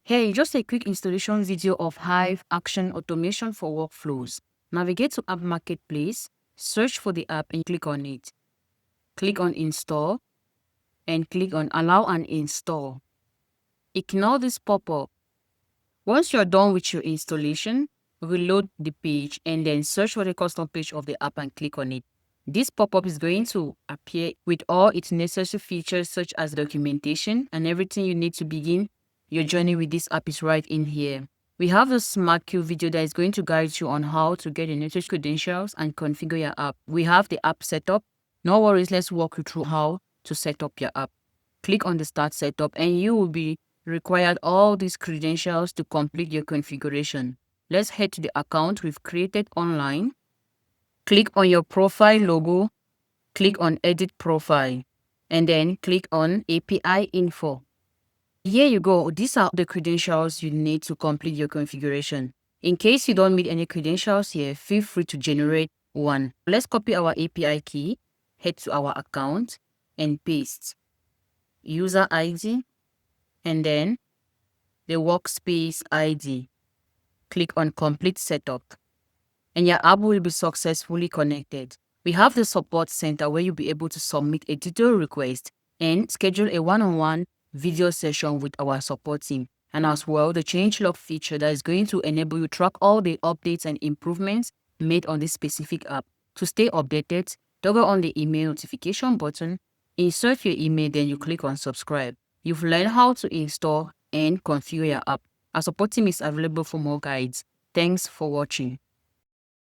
Hey, just a quick installation video of Hive Action Automation for workflows. Navigate to App Marketplace, search for the app and click on it. Click on Install and click on Allow and Install. Ignore this pop-up. Once you're done with your installation, reload the page and then search for the custom page of the app and click on it. This pop-up is going to appear with all its necessary features such as documentation and everything you need to begin your journey with this app is right in here. We have a smart queue video that is going to guide you on how to get the necessary credentials and configure your app. We have the app setup. No worries, let's walk you through how to set up your app. Click on the Start Setup and you will be required all these credentials to complete your configuration. Let's head to the account we've created online. Click on your profile logo, click on Edit Profile, and then click on API Info. Here you go. These are the credentials you need to complete your configuration. In case you don't meet any credentials here, feel free to generate one. Let's copy our API key, head to our account, and paste user ID, and then the workspace ID. Click on Complete Setup, and your app will be successfully connected. We have the support center where you'll be able to submit a tutorial request and schedule a one-on-one video session with our support team, and as well the Changelog feature that is going to enable you to track all the updates and improvements made on this specific app. To stay updated, toggle on the email notification button, insert your email, then you click on subscribe. You've learned how to install and configure your app. Our support team is available for more guides. Thanks for watching.